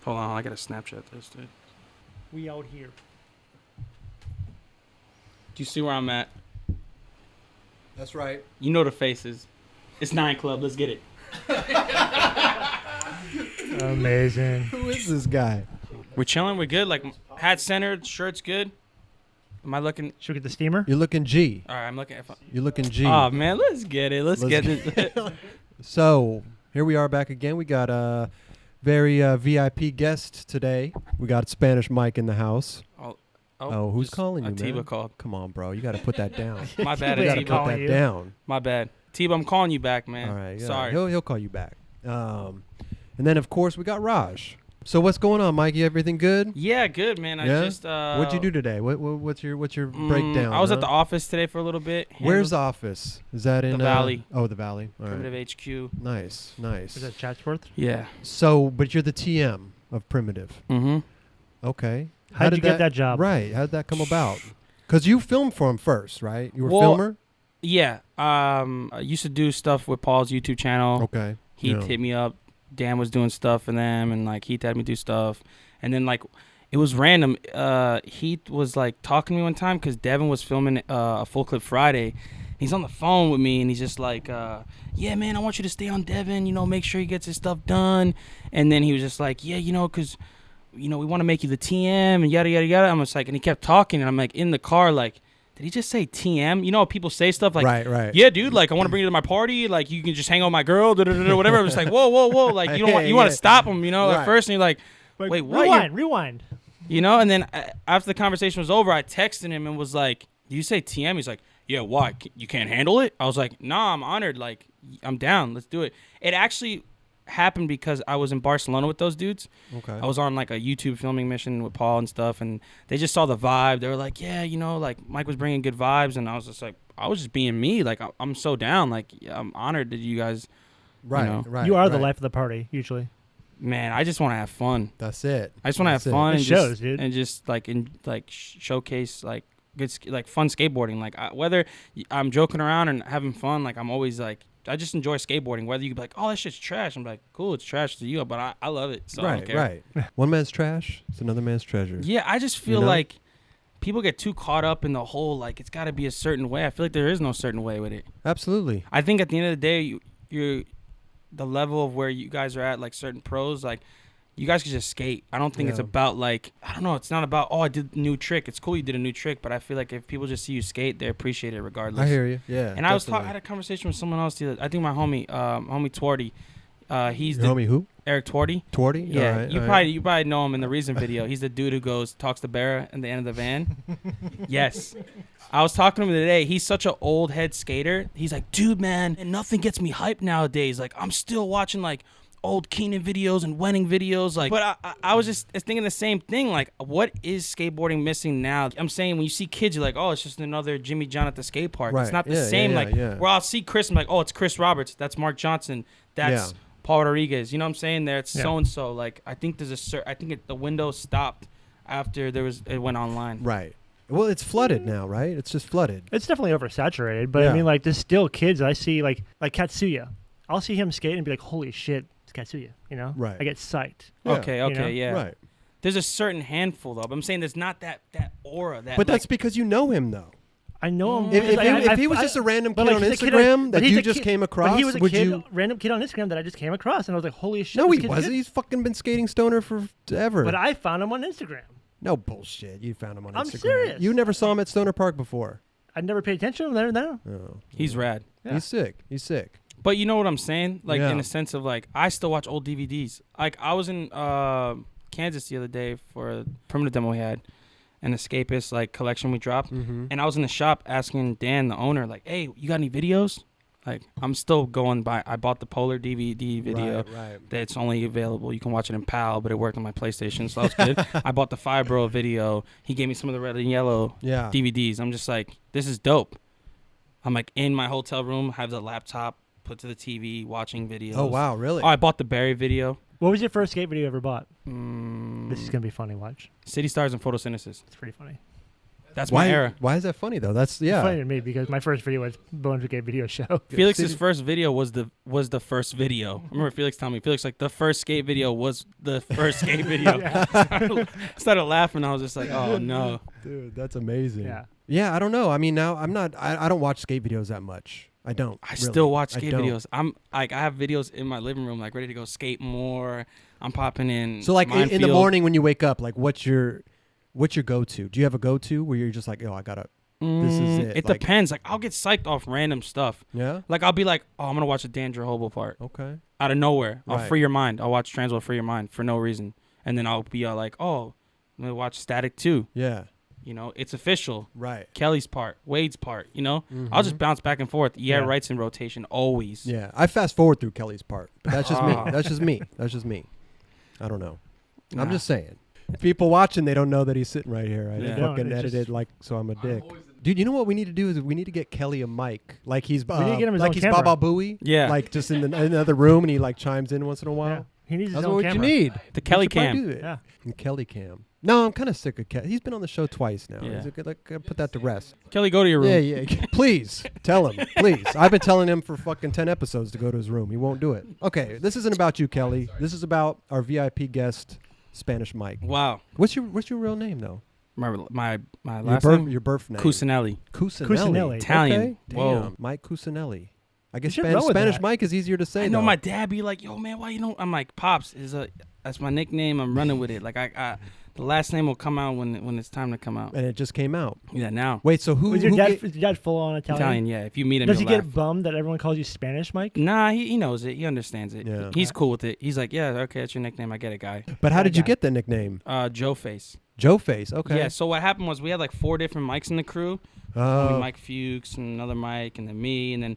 Hold on, I gotta Snapchat this, dude. We out here. Do you see where I'm at? That's right. You know the faces. It's 9 Club. Let's get it. Amazing. Who is this guy? We're chilling. We're good. Like, hat centered, shirt's good. Am I looking? Should we get the steamer? You're looking G. All right, I'm looking at. You're looking G. Oh man, let's get it. Let's get it. So here we are back again. We got a very VIP guest today. We got Spanish Mike in the house. Oh, who's calling you, man? Atiba called. Come on, bro. You got to put that down. My bad, You got to Atiba. put that down. My bad. Atiba, I'm calling you back, man. All right. Yeah. Sorry. He'll call you back. And then of course we got Raj. So what's going on, Mikey? Everything good? Yeah, good, man. Yeah? I just What'd you do today? What's your breakdown? I was huh? at the office today for a little bit. Where's the office? Is that in the Valley? Oh, the Valley. All right. Primitive HQ. Nice. Is that Chatsworth? Yeah. So, but you're the TM of Primitive. Mm-hmm. Okay. How'd you get that job? Right. How'd that come about? Because you filmed for him first, right? You were Well, filmer? Yeah. I used to do stuff with Paul's YouTube channel. Okay. Heath hit me up. Dan was doing stuff for them, and like Heath had me do stuff. And then like it was random. Heath was like talking to me one time because Devin was filming a Full Clip Friday. He's on the phone with me, and he's just like, yeah, man, I want you to stay on Devin. You know, make sure he gets his stuff done. And then he was just like, yeah, you know, because, you know, we want to make you the TM and yada, yada, yada. I'm just like, and he kept talking, and I'm like in the car, like, did he just say TM? You know, people say stuff like, right. Yeah, dude, like, I want to bring you to my party. Like, you can just hang out with my girl, whatever. I was like, whoa. Like, you don't want, you want to stop him, you know, Right. at first. And you're like, wait, what? Rewind. You know, and then after the conversation was over, I texted him and was like, do you say TM? He's like, yeah, why? You can't handle it? I was like, nah, I'm honored. Like, I'm down. Let's do it. It actually happened because I was in Barcelona with those dudes. Okay. I was on like a YouTube filming mission with Paul and stuff, and they just saw the vibe. They were like, yeah, you know, like Mike was bringing good vibes, and I was just like, I was just being me. Like, I'm so down. Like, I'm honored that you guys, Right, you know. right. You are right. the life of the party, usually. Man, I just want to have fun. That's it. I just want to have That's it. fun It and shows, just, dude. and just like showcase like good like fun skateboarding. Like whether I'm joking around and having fun, like I'm always like I just enjoy skateboarding. Whether you be like, oh, that shit's trash, I'm like, cool, it's trash to you, but I love it. So I don't care. Right. One man's trash, it's another man's treasure. Yeah, I just feel You know? like people get too caught up in the whole like it's got to be a certain way. I feel like there is no certain way with it. Absolutely. I think at the end of the day, you're the level of where you guys are at, like certain pros, like you guys can just skate. I don't think it's Yeah. about like, I don't know. It's not about, oh, I did a new trick. It's cool you did a new trick, but I feel like if people just see you skate, they appreciate it regardless. I hear you. Yeah. And I had a conversation with someone else the other, I think my homie Twardy. He's Your homie who? Eric Twardy. Twardy? Yeah, All right, you all probably know him in the recent video. He's the dude who talks to Barra at the end of the van. Yes. I was talking to him today. He's such an old head skater. He's like, dude, man, and nothing gets me hyped nowadays. Like, I'm still watching like old Keenan videos and Wenning videos. Like, but I was just thinking the same thing. Like, what is skateboarding missing now? I'm saying when you see kids, you're like, oh, it's just another Jimmy John at the skate park. Right. It's not the Yeah, same. yeah, like, yeah. where I'll see Chris, I'm like, oh, it's Chris Roberts. That's Mark Johnson. That's Yeah. Paul Rodriguez. You know what I'm saying? There, it's Yeah. so and so. Like, I think there's the window stopped after it went online. Right. Well, it's flooded now, right? It's just flooded. It's definitely oversaturated, but Yeah. I mean, like, there's still kids I see, like Katsuya. I'll see him skate and be like, holy shit, it's Katsuya, you know? Right. I get psyched. Yeah. Okay, You know? yeah. Right. There's a certain handful though. But I'm saying there's not that aura. That. But that's like, because you know him, though. I know him. If he was just a random but, kid like, on he's a kid Instagram but that he's you a just kid- came across, But he was a would kid, you? random kid on Instagram that I just came across, and I was like, holy shit. No, this he kid's wasn't. good. He's fucking been skating stoner forever. But I found him on Instagram. No bullshit. You found him on Instagram. I'm serious. You never saw him at Stoner Park before. I never paid attention to him there. No. Oh. he's rad. Yeah. He's sick. He's sick. But you know what I'm saying? Like Yeah. in the sense of like I still watch old DVDs. Like I was in Kansas the other day for a primitive demo we had, an Escapist like collection we dropped, Mm-hmm. and I was in the shop asking Dan, the owner, like, "Hey, you got any videos?" Like I'm still going by. I bought the Polar DVD video. Right. That's only available. You can watch it in PAL, but it worked on my PlayStation, so that was good. I bought the Fibro video. He gave me some of the red and yellow Yeah. DVDs. I'm just like, this is dope. I'm like in my hotel room, have the laptop, put to the TV, watching videos. Oh wow, really? Oh, I bought the Barry video. What was your first skate video you ever bought? Mm, This is going to be funny. Watch. City Stars and Photosynthesis. It's pretty funny. That's my era. Why is that funny though? That's It's funny to me because my first video was Bones Brigade video show. Felix's first video was the first video. I remember Felix telling me, Felix, like, the first skate video was the first skate video. I started laughing. I was just like, oh no, dude, that's amazing. Yeah, I don't know. I mean, now I don't watch skate videos that much. I don't. I still watch skate videos. I'm like, I have videos in my living room, like, ready to go skate more. I'm popping in. So like in the morning when you wake up, like what's your go-to? Do you have a go-to where you're just like, oh, I gotta, this is it? It depends. Like, I'll get psyched off random stuff. Yeah? Like, I'll be like, oh, I'm going to watch a Danger Hobo part. Okay. Out of nowhere. I'll Right. free your mind. I'll watch Transworld Free Your Mind for no reason. And then I'll be like, oh, I'm going to watch Static 2. Yeah. You know, it's official. Right. Kelly's part. Wade's part. You know? Mhm. I'll just bounce back and forth. Yeah, Yeah. Right's in rotation. Always. Yeah. I fast forward through Kelly's part. But that's just me. That's just me. That's just me. I don't know. Nah. I'm just saying. People watching, they don't know that he's sitting right here. I Yeah. fucking It's edited just- like so I'm a dick. Dude, you know what we need to do is we need to get Kelly a mic. Like he's We need to get him his like own he's camera. Baba Booey. Yeah. Like just in another room and he like chimes in once in a while. Yeah. He needs his That's own what camera. you need. The Kelly You should probably cam. do it. Yeah. And Kelly cam. No, I'm kind of sick of Kelly. He's been on the show twice now. Yeah. Put that to rest. Kelly, go to your room. Yeah. Please tell him. Please. I've been telling him for fucking 10 episodes to go to his room. He won't do it. Okay, this isn't about you, Kelly. This is about our VIP guest, Spanish Mike. Wow. What's your real name though? My last name? Your birth name. Cusinelli. Cusinelli. Italian. Okay. Whoa. Damn. Mike Cusinelli. I guess You should roll with Spanish that. Mike is easier to say. I know though. my dad be like, yo, man, why you don't? I'm like, Pops, that's my nickname. I'm running with it. Like, the last name will come out when it's time to come out. And it just came out. Yeah, now. Wait, so Was your dad full on Italian? Italian, yeah. If you meet him, Does he you'll get laugh. bummed that everyone calls you Spanish Mike? Nah, he knows it. He understands it. Yeah. He's cool with it. He's like, yeah, okay, that's your nickname. I get it, guy. But how That did you guy. get the nickname? Joe Face. Joe Face. Okay. Yeah, so what happened was we had like 4 different mics in the crew. Oh. Mike Fuchs and another Mike and then me. And then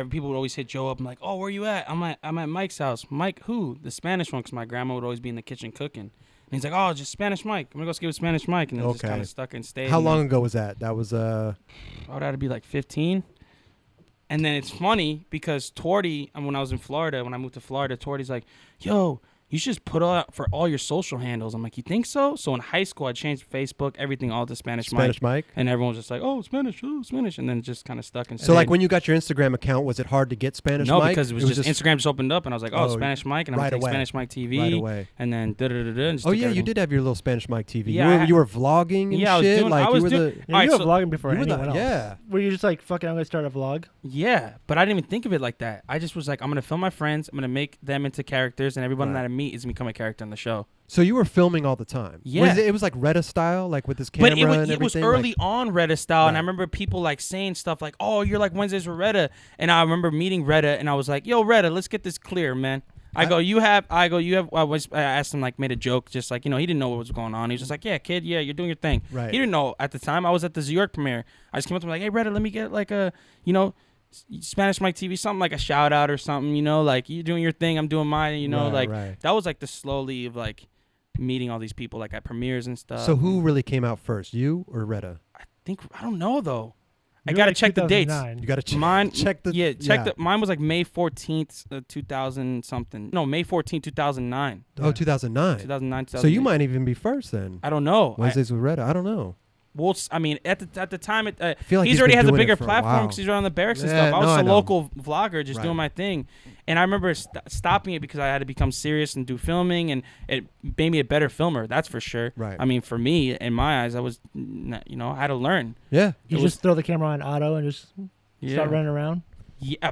people would always hit Joe up. I'm like, oh, where you at? I'm at Mike's house. Mike who? The Spanish one, because my grandma would always be in the kitchen cooking. And he's like, oh, just Spanish Mike. I'm going to go skate with Spanish Mike. And then just kind of stuck and stayed. How long ago was that? That was Oh, that would be like 15. And then it's funny because Torty, when I was in Florida, when I moved to Florida, Torty's like, yo, you should just put out for all your social handles. I'm like, you think so? So in high school, I changed Facebook, everything, all to Spanish Mike. And everyone was just like, oh, Spanish. And then it just kind of stuck and stayed. So like when you got your Instagram account, was it hard to get Spanish Mike? No, because it was just Instagram just opened up and I was like, oh, Spanish Mike. And I'm right going to take away. Spanish Mike TV. Right away. And then and just Oh took yeah, you everything. did have your little Spanish Mike TV. Yeah, you were vlogging and Yeah, I was shit. doing- like I was you were doing- the Yeah, Alright, you were so vlogging before you were the- anyone else. yeah. Were you just like, fucking, I'm going to start a vlog? Yeah, but I didn't even think of it like that. I just was like, I'm going to film my friends. I'm going to make them into characters. And everyone Right. that I meet is going to become a character on the show. So you were filming all the time. Yeah. It was like Retta style, like with this camera But and it everything. was early like, on Retta style, and I Right. remember people like saying stuff like, "Oh, you're like Wednesdays with Retta," and I remember meeting Retta, and I was like, "Yo, Retta, let's get this clear, man." I asked him, like, made a joke, just like, you know, he didn't know what was going on. He was just like, yeah, kid, yeah, you're doing your thing. Right. He didn't know at the time. I was at the New York premiere. I just came up to him like, hey, Retta, let me get like a, you know, Spanish Mike TV, something like a shout out or something, you know, like you doing your thing, I'm doing mine, you know, Right. that was like the slowly of like meeting all these people like at premieres and stuff. So who really came out first, you or Retta? I don't know though. I You were gotta like check the dates. 2009. You got to Mine, check the mine was like May 14th, 2000 something. No, May 14th, 2009. Oh, 2009. 2009, So you might even be first then. I don't know. Wednesdays with Retta. I don't know. Well, I mean, at the time, feel like he's he's already been has a doing it bigger for a platform while. because he's around the barracks and Yeah, stuff. I no, was I a know. local vlogger just Right. doing my thing. And I remember stopping it because I had to become serious and do filming, and it made me a better filmer, that's for sure. Right. I mean, for me, in my eyes, I was, you know, I had to learn. Yeah. You It just was- throw the camera on auto and just start running around?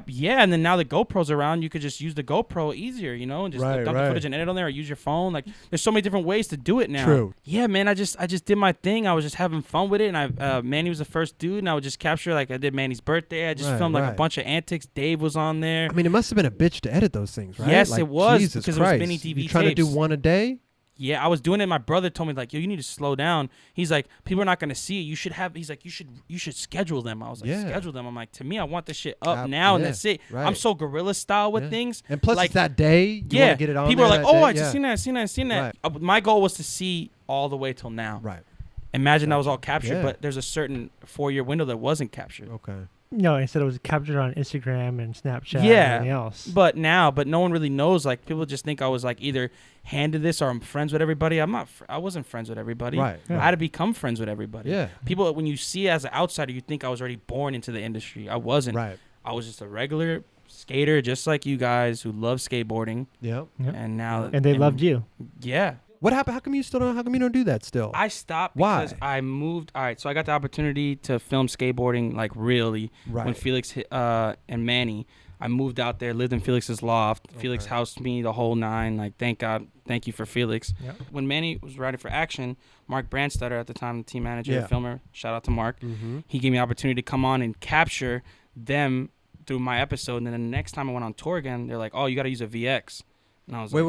Yeah, and then now the GoPro's around, you could just use the GoPro easier, you know, and just dump the footage and edit on there, or use your phone. Like, there's so many different ways to do it now. True. Yeah, man, I just did my thing. I was just having fun with it, and Manny was the first dude, and I would just capture, like, I did Manny's birthday. I just filmed like a bunch of antics. Dave was on there. I mean, it must have been a bitch to edit those things, right? Yes, Like, it was, Jesus because it was Christ. mini DV You trying to do tapes. one a day? Yeah, I was doing it. My brother told me, like, yo, you need to slow down. He's like, people are not gonna see it. You should have. He's like, you should schedule them. I was like, Yeah. schedule them. I'm like, to me, I want this shit up now, and yeah, that's it. right. I'm so guerrilla style with Yeah. things. And plus, like, it's that day. You yeah, wanna get it on people are there like, that oh, day. I just seen that. My goal was to see all the way till now. Right. Imagine that was all captured, Yeah. but there's a certain 4-year window that wasn't captured. Okay. No, instead it was captured on Instagram and Snapchat and Yeah, everything else. but no one really knows. Like, people just think I was like either handed this or I'm friends with everybody. I'm not. I wasn't friends with everybody. Right. I had to become friends with everybody. Yeah. People, when you see it as an outsider, you think I was already born into the industry. I wasn't. Right. I was just a regular skater, just like you guys who love skateboarding. Yep. And now. And they loved you. Yeah. What happened? How come you don't do that still? I stopped Why? because I moved. All right, so I got the opportunity to film skateboarding, like, really, Right. when Felix and Manny. I moved out there, lived in Felix's loft. Okay. Felix housed me the whole 9. Like, thank God, thank you for Felix. Yep. When Manny was riding for Action, Mark Brandstetter at the time, the team manager, filmer, shout out to Mark. Mm-hmm. He gave me the opportunity to come on and capture them through my episode. And then the next time I went on tour again, they're like, "Oh, you got to use a VX." And I was wait.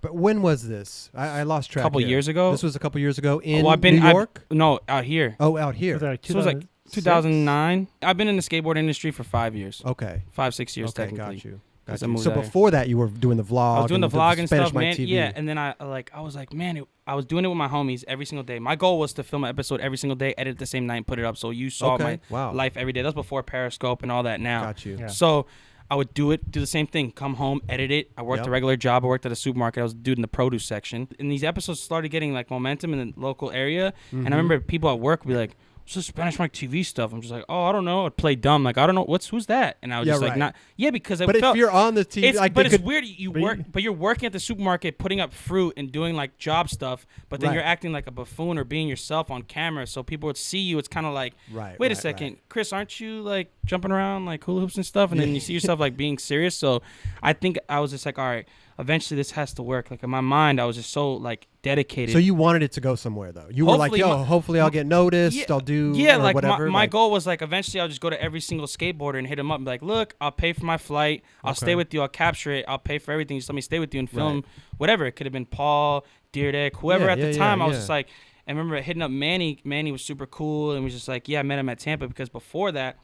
But when was this? I lost track. A couple years ago. This was a couple years ago in I've been, New York? No, out here. Oh, out here. Like So it was like 2009. I've been in the skateboard industry for 5 years. Okay. 5-6 years, Okay, technically. got you. Got you. So before that, you were doing the vlog. I was doing the vlog and Spanish stuff, Mike man. TV. Yeah, and then I was like, man, I was doing it with my homies every single day. My goal was to film an episode every single day, edit the same night, and put it up. So you saw my life every day. That was before Periscope and all that now. Got you. Yeah. So I would do the same thing. Come home, edit it. I worked a regular job. I worked at a supermarket. I was a dude in the produce section. And these episodes started getting like momentum in the local area. Mm-hmm. And I remember people at work would be like, "What's this Spanish Mike TV stuff?" I'm just like, "Oh, I don't know." I'd play dumb. Like, I don't know. Who's that? And I was just like, not. Yeah, because but if you're on the TV, it's weird. But you're working at the supermarket, putting up fruit and doing like job stuff. But then you're acting like a buffoon or being yourself on camera, so people would see you. It's kind of like, wait a second, Chris, aren't you like jumping around like hula hoops and stuff? And then you see yourself like being serious. So I think I was just like, all right, eventually this has to work. Like, in my mind, I was just so like dedicated. So you wanted it to go somewhere though. You were like, yo, hopefully I'll get noticed. I'll do like whatever. My goal was like eventually I'll just go to every single skateboarder and hit him up and be like, look, I'll pay for my flight. I'll stay with you. I'll capture it. I'll pay for everything. Just let me stay with you and film whatever. It could have been Paul, Deerdek, whoever at the time. I was just like, I remember hitting up Manny. Manny was super cool and was just like, yeah, I met him at Tampa because before that,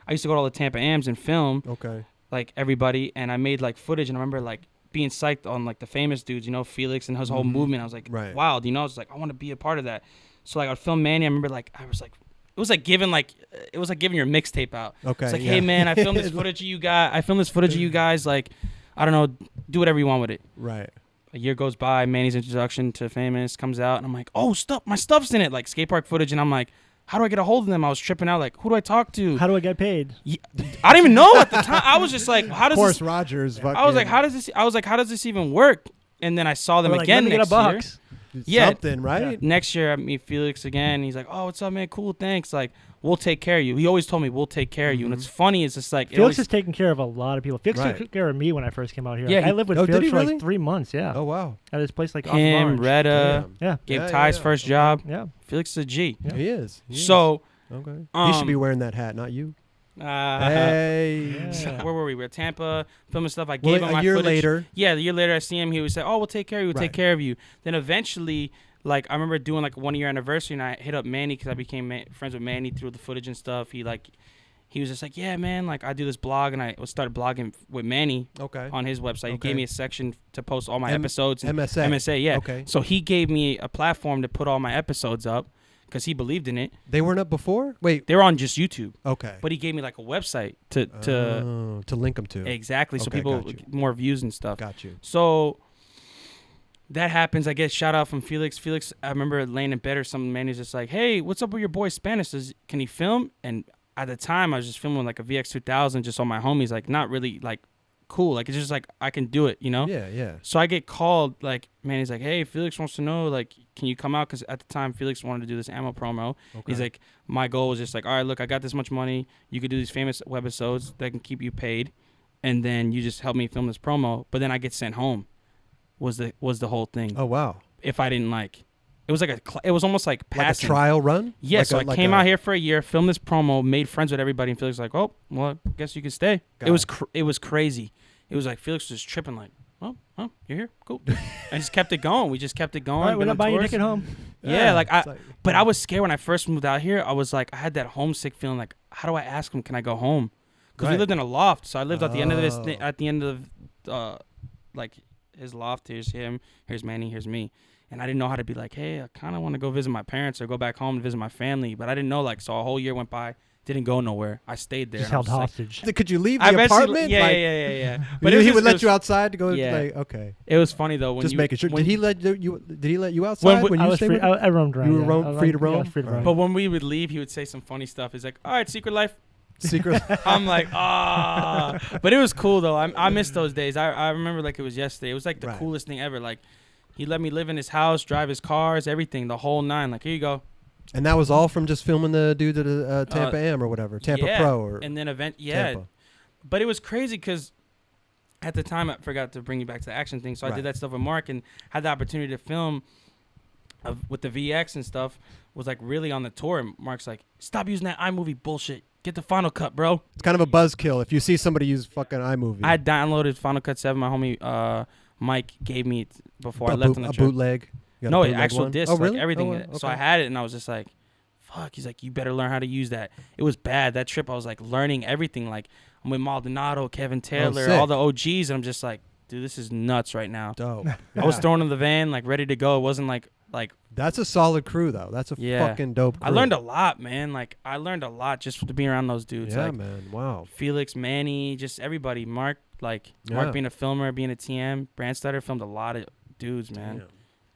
I used to go to all the Tampa Ams and film like everybody. And I made like footage and I remember like being psyched on like the famous dudes, you know, Felix and his whole movement. I was like, wild, you know, I was like, I want to be a part of that. So like I'd film Manny. I remember like it was like giving your mixtape out. Okay. It's like, hey man, I filmed this footage of you guys. Like, I don't know, do whatever you want with it. Right. A year goes by, Manny's introduction to Famous comes out, and I'm like, oh, my stuff's in it, like skate park footage, and I'm like, how do I get a hold of them? I was tripping out, like, who do I talk to? How do I get paid? Yeah, I didn't even know at the time. I was just like, how does Forrest Rogers? I was like, how does this even work? And then I saw them again next year. Yeah, something, right? Yeah. Next year I meet Felix again. He's like, oh, what's up, man? Cool, thanks. Like, we'll take care of you. He always told me, we'll take care of you. And it's funny, it's just like Felix is taking care of a lot of people. Felix took care of me when I first came out here. Yeah, I lived with Felix for like 3 months. Yeah. Oh wow. At his place, like him, off of Retta. Yeah. Gave Ty's first job. Yeah. Felix is a G. Yeah. He is. So. Okay. He should be wearing that hat, not you. Hey. Yeah. So where were we? We were at Tampa filming stuff. I gave him my year footage. later. Yeah, the year later I see him. He would say, "Oh, we'll take care of you. We'll take care of you." Then eventually, like I remember doing like a 1 year anniversary, and I hit up Manny because I became friends with Manny through the footage and stuff. He was just like, "Yeah, man. Like I do this blog, and I started blogging with Manny. On his website. He gave me a section to post all my episodes. MSA. Yeah. Okay. So he gave me a platform to put all my episodes up. Because he believed in it. They weren't up before? Wait. They were on just YouTube. Okay. But he gave me like a website to link them to. Exactly. So people get more views and stuff. Got you. So that happens. I get shout out from Felix. Felix, I remember laying in bed or something. Man, he's just like, hey, what's up with your boy Spanish? Can he film? And at the time, I was just filming like a VX 2000 just on my homies. Like not really like cool. Like it's just like I can do it, you know? Yeah, yeah. So I get called, like, man, he's like, hey, Felix wants to know, like, can you come out? Because at the time, Felix wanted to do this ammo promo. Okay. He's like, my goal was just like, all right, look, I got this much money. You could do these famous webisodes that can keep you paid. And then you just help me film this promo. But then I get sent home was the whole thing. Oh, wow. If I didn't like, it was like it was almost like passing. Like a trial run? Yeah, so I came out here for a year, filmed this promo, made friends with everybody. And Felix was like, oh, well, I guess you can stay. It was crazy. It was like Felix was tripping like, oh, you're here? Cool. I just kept it going. We just kept it going. All right, we're not buying your ticket home. Yeah, but I was scared when I first moved out here. I was like, I had that homesick feeling like, how do I ask him, can I go home? Because we lived in a loft. So I lived at the end of this, at the end of like his loft. Here's him, here's Manny, here's me. And I didn't know how to be like, hey, I kind of want to go visit my parents or go back home and visit my family. But I didn't know, like, so a whole year went by. Didn't go nowhere. I stayed there. Just and I held was like- hostage. Could you leave I the eventually- apartment? Yeah, Like, yeah. But it was he just- would it let was- you outside to go. Yeah. Like, okay. It was funny though when Just you making sure. when- Did he let you? Did he let you outside when I you was stayed free. with? I roamed around. You were yeah. roam- I was free to yeah, I was roam? free to Right. roam. But when we would leave, he would say some funny stuff. He's like, "All right, secret life." Secret. I'm like, ah. But it was cool though. I miss those days. I remember like it was yesterday. It was like the Right. coolest thing ever. Like he let me live in his house, drive his cars, everything, the whole nine. Like here you go. And that was all from just filming the dude at Tampa Am or whatever, Tampa yeah. Pro or And then Tampa. But it was crazy because at the time I forgot to bring you back to the action thing. So I Right. did that stuff with Mark and had the opportunity to film with the VX and stuff. Was like really on the tour. And Mark's like, stop using that iMovie bullshit. Get the Final Cut, bro. It's kind of a buzzkill if you see somebody use fucking iMovie. I downloaded Final Cut 7. My homie Mike gave me it before I left on the trip. bootleg. You got No, a bootleg actual one? disc, Oh, really? like everything. Oh, in it. So okay. I had it, and I was just like, "Fuck!" He's like, "You better learn how to use that." It was bad that trip. I was like learning everything. Like I'm with Maldonado, Kevin Taylor, sick. all the OGs, and I'm just like, "Dude, this is nuts right now." Dope. I was thrown in the van, like ready to go. It wasn't like That's a solid crew though. That's a Yeah. fucking dope crew. I learned a lot, man. Like I learned a lot just to be around those dudes. Yeah, like man. Wow. Felix, Manny, just everybody. Mark, like Yeah. Mark being a filmer, being a TM. Brandstutter filmed a lot of dudes, man. Damn.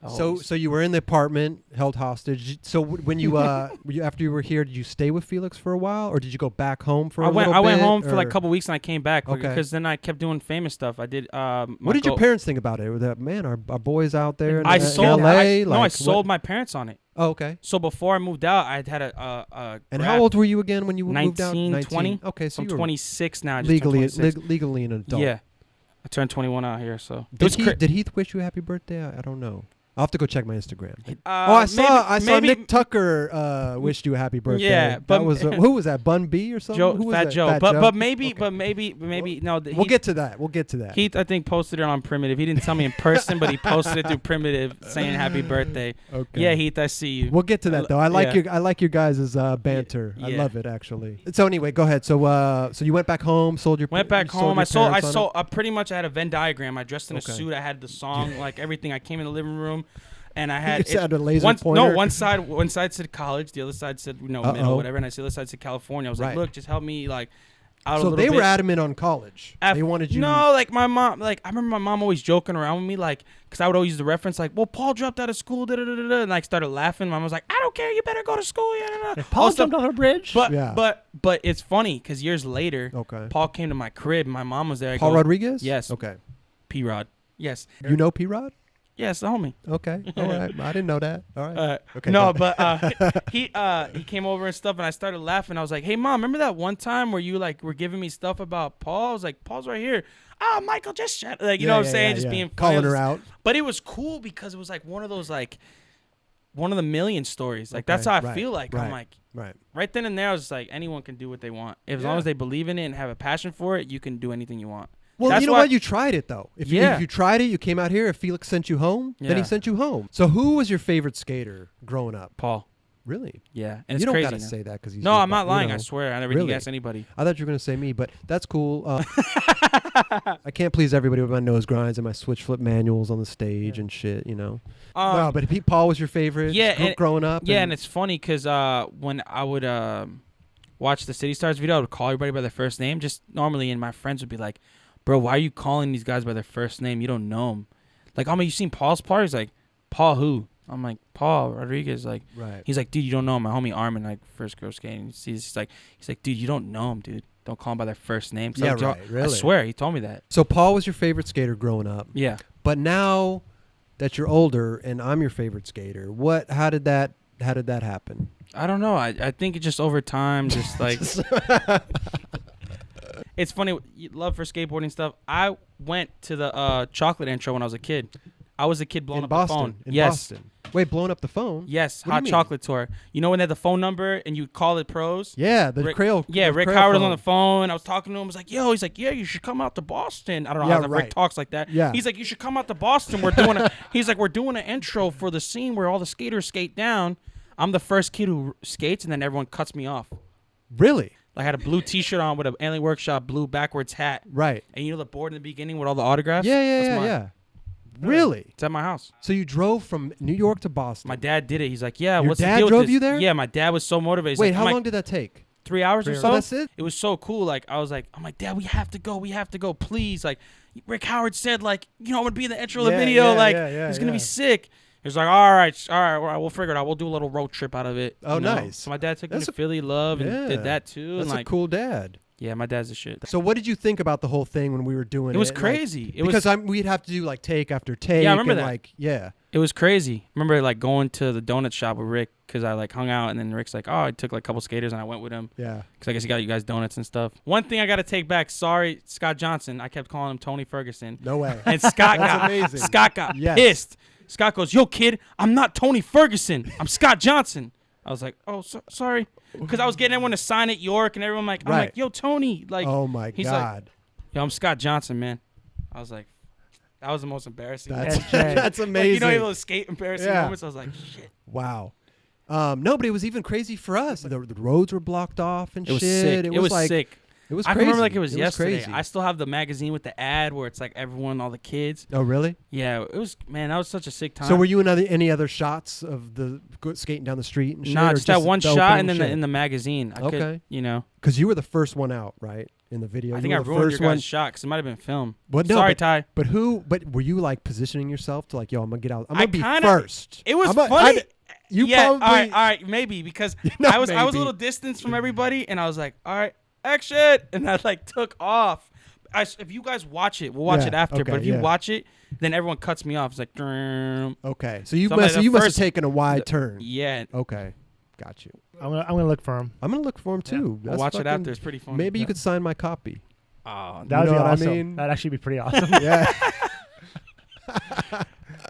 Oh, So you were in the apartment, held hostage. So when you after you were here, did you stay with Felix for a while, or did you go back home for a little bit? I went home for like or- a couple weeks and I came back Okay. because then I kept doing famous stuff. I did. What did your parents think about it? Were that man, our boys out there in, I in sold. LA? No, I Like, sold what- my parents on it. Oh, okay. So before I moved out, I had a And graph- how old were you again when you moved out? 19, 20. Okay, so I'm you were 26 now. I just turned legally 26. legally an adult. Yeah, I turned 21 out here. So it was Did Heath wish you a happy birthday? I don't know. I'll have to go check my Instagram. I I saw Nick Tucker wished you a happy birthday. Yeah, that but- was who was that? Bun B or something? Joe, Who was Fat that? Joe. Fat But Joe? maybe Okay. no. We'll get to that. We'll get to that. Heath, I think, posted it on Primitive. He didn't tell me in person, but he posted it through Primitive saying happy birthday. Okay. Yeah, Heath, I see you. We'll get to that though. I like Yeah. your guys' banter. I Yeah. love it actually. So anyway, go ahead. So you went back home, sold your Went back you sold home. your I sold. parents on it? Pretty much I had a Venn diagram. I dressed in Okay. a suit. I had the song, like everything. I came in the living room, and I had. You had a laser one, pointer? No, one side said college, the other side said middle, whatever, and the other side said California. I was Right. like, look, just help me out a So little they bit. were adamant on college. They wanted you. No, like my mom. Like I remember my mom always joking around with me, like, because I would always use the reference, like, well, Paul dropped out of school, and like started laughing. My mom was like, I don't care, you better go to school. Yeah, Paul jumped on a bridge. But Yeah. but it's funny because years later, Okay. Paul came to my crib. My mom was there. I Paul go, Rodriguez. Yes. Okay. P Rod. Yes. You know P Rod? Yes, the homie. Okay. All right. I didn't know that. All right. Okay, No, go but he came over and stuff, and I started laughing. I was like, "Hey, mom, remember that one time where you like were giving me stuff about Paul?" I was like, "Paul's right here." Oh, Michael, just shut. Like, you know what I'm saying? Just being funny. calling I was her just- out. But it was cool because it was like one of those like one of the million stories. Like that's Okay, how I right, feel like. right. I'm like Right. then and there. I was just like, anyone can do what they want as long Yeah. as they believe in it and have a passion for it. You can do anything you want. Well, That's you know why- what? You tried it though. If Yeah. you tried it, you came out here. If Felix sent you home, then he Yeah. sent you home. So who was your favorite skater growing up? Paul. Really? Yeah, and it's you don't crazy. gotta now. say that because No, I'm not lying. I swear. I never Really? guess anybody. I thought you were gonna say me, but that's cool. I can't please everybody with my nose grinds and my switch flip manuals on the stage and shit. You know. No, but Paul was your favorite. yeah, and- growing up. Yeah, and it's funny because when I would watch the City Stars video, I would call everybody by their first name. Just normally, and my friends would be like, "Bro, why are you calling these guys by their first name? You don't know them." Like, "Oh, man, you seen Paul's part?" He's like, "Paul who?" I'm like, "Paul Rodriguez." Like, right. he's like, "Dude, you don't know him." My homie Armin, like first girl skating. He's like, "Dude, you don't know him, dude. Don't call him by their first name." So Yeah, like, right. Really. I swear, he told me that. So Paul was your favorite skater growing up. Yeah. But now that you're older and I'm your favorite skater, how did that happen? I don't know. I think it just over time, just like it's funny. Love for skateboarding stuff. I went to the chocolate intro when I was a kid. I was a kid blowing in up Boston. the phone. In Yes. Boston. Wait, blowing up the phone? Yes. What do you Hot mean? chocolate tour. You know when they had the phone number and you call it pros? Yeah, the Rick- Crail. Yeah, the Rick Crail Howard was phone. on the phone. I was talking to him. I was like, "Yo," he's like, "Yeah, you should come out to Boston." I don't know Yeah, how Rick right. talks like that. Yeah. He's like, "You should come out to Boston. We're doing a." He's like, "We're doing an intro for the scene where all the skaters skate down." I'm the first kid who skates, and then everyone cuts me off. Really? I had a blue T-shirt on with an Alien Workshop blue backwards hat, Right. and you know the board in the beginning with all the autographs. Yeah, That's yeah, mine. yeah. Really? It's at my house. So you drove from New York to Boston. My dad did it. He's like, "Yeah, Your what's dad the deal drove with this?" you there? Yeah, my dad was so motivated. He's Wait, like, how "I'm long did that take? 3 hours or 3 so. hours. That's it? It was so cool. Like, I'm like, Dad, we have to go, please. Like, Rick Howard said, like, I'm gonna be in the intro of the video. It's gonna be sick. He was like, all right, we'll figure it out. We'll do a little road trip out of it. Oh, nice. So my dad took me to Philly Love and did that too. That's and a cool dad. Yeah, my dad's the shit. So what did you think about the whole thing when we were doing it? It was crazy. We'd have to do like take after take. Yeah, I remember that. Like, yeah. It was crazy. I remember like going to the donut shop with Rick because I like hung out, and then Rick's like, oh, I took like a couple skaters and I went with him. Yeah. Because I guess he got you guys donuts and stuff. One thing I got to take back. Sorry, Scott Johnson. I kept calling him Tony Ferguson. No way. And Scott got pissed. Scott goes, yo, kid, I'm not Tony Ferguson. I'm Scott Johnson. I was like, oh, sorry. Because I was getting everyone to sign at York, and everyone I'm like, yo, Tony. Like, oh, my he's God. Like, yo, I'm Scott Johnson, man. I was like, that was the most embarrassing. That's amazing. Like, those skate embarrassing moments. I was like, shit. Wow. No, but it was even crazy for us. The roads were blocked off and shit. Was sick. It was sick. It was I crazy. remember like it was yesterday. Crazy. I still have the magazine with the ad where it's like everyone, all the kids. Oh, really? Yeah, it was, man, that was such a sick time. So were you in any other shots of the skating down the street and shit? Nah, just that one shot and then shit? In the magazine. I could, Because you were the first one out, right? In the video. I think I ruined your guys' shot because it might have been filmed. Sorry, Ty. But were you like positioning yourself to like, yo, I'm going to get out. I'm going to be first. It was funny. Probably. All right, maybe. Because I was a little distance from everybody and I was like, all right, action. And I like took off. If you guys watch it, we'll watch it after. But if you watch it, then everyone cuts me off. It's like, okay. So you must have taken a wide turn. Yeah. Okay. Got you. I'm gonna look for him. I'm gonna look for him too. We'll watch it after. It's pretty funny. Maybe you could sign my copy. Oh, that would be awesome. I mean? That'd actually be pretty awesome. Yeah.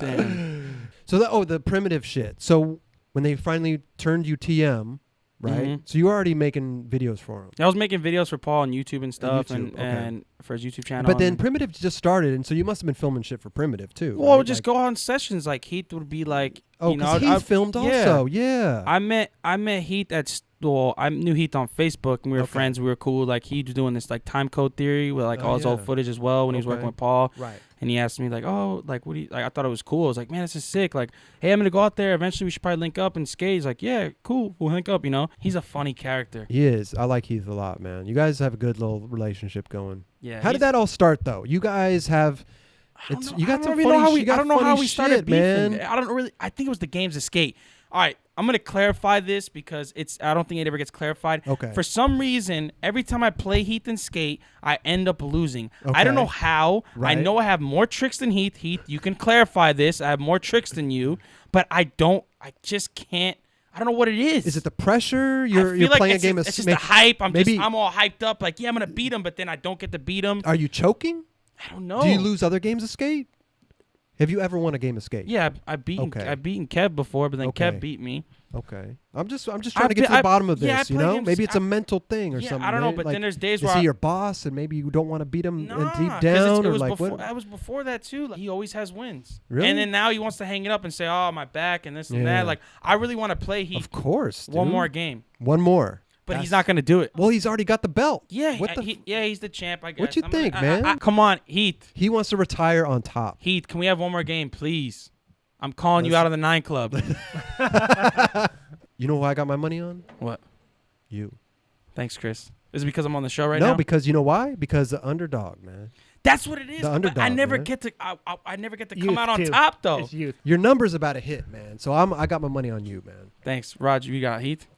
Damn. So the primitive shit. So when they finally turned you TM, right? Mm-hmm. So you were already making videos for him. I was making videos for Paul on YouTube and stuff, and for his YouTube channel. But then Primitive just started, and so you must have been filming shit for Primitive too. Well, right? Just go on sessions. Like Heath would be like, Heath filmed also. Yeah. I met Heath at. Well, I knew Heath on Facebook, and we were friends. We were cool. Like he was doing this like time code theory with like all his old footage as well when he was working with Paul. Right. And he asked me like, oh, like what do you? Like, I thought it was cool. I was like, man, this is sick. Like, hey, I'm gonna go out there. Eventually, we should probably link up and skate. He's like, yeah, cool. We'll link up. He's a funny character. He is. I like Heath a lot, man. You guys have a good little relationship going. Yeah. How did that all start though? You guys have. I don't know how we started beefing. Man. I think it was the games of skate. All right, I'm going to clarify this because I don't think it ever gets clarified. Okay. For some reason, every time I play Heath and skate, I end up losing. Okay. I don't know how. Right. I know I have more tricks than Heath. Heath, you can clarify this. I have more tricks than you, but I just can't. I don't know what it is. Is it the pressure? You're playing a game of skate? It's just the hype. I'm all hyped up like, yeah, I'm going to beat him, but then I don't get to beat him. Are you choking? I don't know. Do you lose other games of skate? Have you ever won a game of skate? Yeah, I've beaten Kev before, but then Kev beat me. Okay. I'm just trying to get to the bottom of this, Maybe it's a mental thing or something. I don't know, but then there's days where is he your boss and maybe you don't want to beat him deep down or like what? That was before that too. Like, he always has wins. Really? And then now he wants to hang it up and say, "Oh, my back and this and that." Like, I really want to play Heath. Of course, dude. One more game. One more. But he's not going to do it. Well, he's already got the belt. Yeah, he's the champ, I guess. What you think, man? Come on, Heath. He wants to retire on top. Heath, can we have one more game, please? I'm calling you out of the 9 Club. You know who I got my money on? What? You. Thanks, Chris. Is it because I'm on the show right now? No, because you know why? Because the underdog, man. That's what it is. The underdog. I never get to come out on top though. It's youth. Your number's about to hit, man. So I got my money on you, man. Thanks, Roger. You got Heath.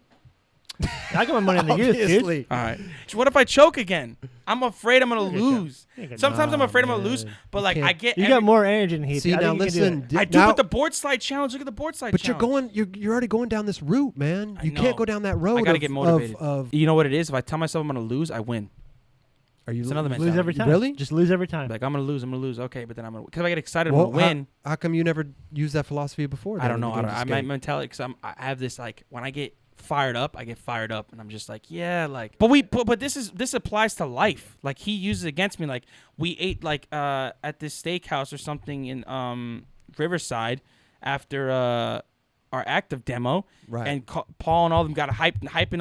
I got my money on the youth, dude. All right. So what if I choke again? I'm afraid I'm gonna lose. Sometimes I'm afraid I'm gonna lose, but like I get. You got more energy than Heath. See, now listen. I do with the board slide challenge. Look at the board slide challenge. But you're already going down this route, man. You can't go down that road. I gotta get motivated. You know what it is? If I tell myself I'm gonna lose, I win. Are you another lose every time? Really? Just lose every time. Like I'm gonna lose. Okay, but then I'm gonna because I get excited when I win. How come you never used that philosophy before? I don't know. My mentality because I have this like when I get fired up, and I'm just like, yeah, like. But this applies to life. Like he uses it against me. Like we ate like at this steakhouse or something in Riverside after our active demo. Right. And Paul and all of them got hyping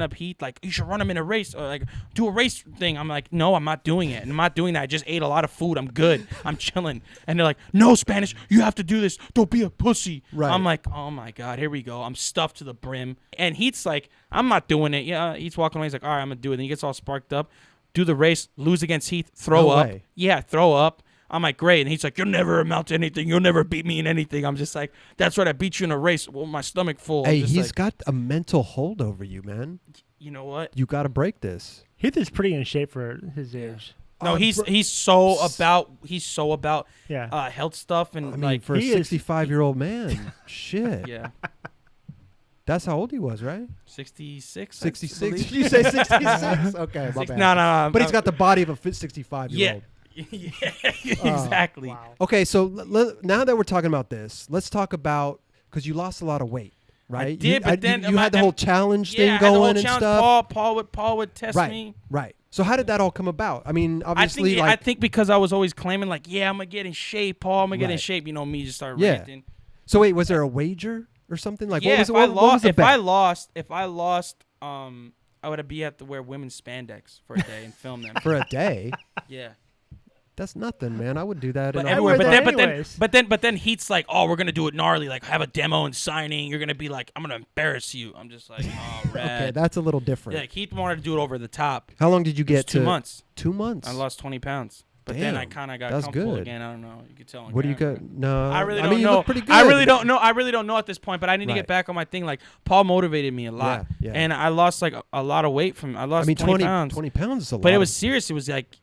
up Heath, like, you should run him in a race, or like do a race thing. I'm like, no, I'm not doing it. And I'm not doing that. I just ate a lot of food. I'm good. I'm chilling. And they're like, no, Spanish, you have to do this. Don't be a pussy. Right. I'm like, oh my God, here we go. I'm stuffed to the brim. And Heath's like, I'm not doing it. Yeah, Heath's walking away. He's like, all right, I'm gonna do it. And he gets all sparked up, do the race, lose against Heath, throw up. Way. Yeah, throw up. I'm like, great. And he's like, you'll never amount to anything. You'll never beat me in anything. I'm just like, that's right. I beat you in a race with my stomach full. Hey, he's got a mental hold over you, man. You know what? You got to break this. Heath is pretty in shape for his age. No, he's so about Yeah. health stuff and I mean, like for a 65-year-old man, shit. yeah, That's how old he was, right? 66. 66. Did you say 66? Okay, my bad. No. But he's got the body of a 65-year-old. Yeah, exactly. Wow. Okay, so now that we're talking about this, let's talk about, because you lost a lot of weight, right? I did, but then you had the whole challenge thing I had the whole going and challenge. stuff. Paul would test me. Right. So how did that all come about? I mean, obviously, I think because I was always claiming like, yeah, I'm gonna get in shape, Paul. I'm gonna get in shape. You know, me just started ranting. So wait, was there a wager or something? Like, yeah, what was the bet? if I lost, I would have to wear women's spandex for a day and film them. For a day? Yeah. That's nothing, man. I would do that But in everywhere. wear But then Heath's like, oh, we're gonna do it gnarly. Like, have a demo and signing. You're gonna be like, I'm gonna embarrass you. I'm just like, oh, rad. Okay, that's a little different. Yeah, Heath wanted to do it over the top. How long did you get to? 2 months. 2 months. I lost 20 pounds. But then I kind of got that's comfortable good. again. I don't know. You could tell. What do you got? No, I really mean, don't you know. look pretty good. I really don't know. I really don't know at this point. But I need to Right. get back on my thing. Like, Paul motivated me a lot, Yeah. and I lost like a lot of weight from. I lost 20 pounds. 20 pounds is a lot. But it was serious. It was like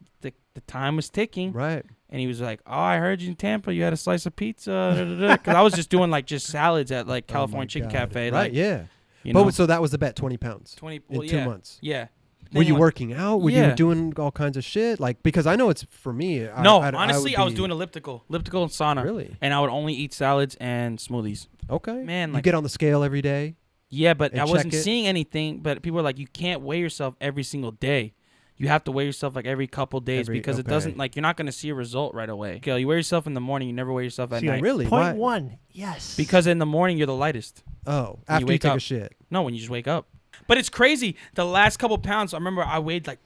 the time was ticking. right. And he was like, "Oh, I heard you in Tampa. You had a slice of pizza." Because I was just doing like just salads at like California Chicken Cafe. Right. Like, Yeah. you know, But so that was the bet, 20 pounds 20 in 2 months. Yeah. Were you Then, like, working out? Were Yeah. you doing all kinds of shit? Like, because I know it's for me. Honestly, I was doing elliptical and sauna. Really? And I would only eat salads and smoothies. Okay. Man, you like, get on the scale every day. yeah, but and I wasn't check it. seeing anything. But people were like, you can't weigh yourself every single day. You have to weigh yourself like every couple days because it doesn't like you're not going to see a result right away. Okay, you weigh yourself in the morning, you never weigh yourself at night. Really? Point Why? one. Yes. Because in the morning you're the lightest. Oh, after you wake take up. a shit. No, when you just wake up. But it's crazy. The last couple pounds, I remember I weighed like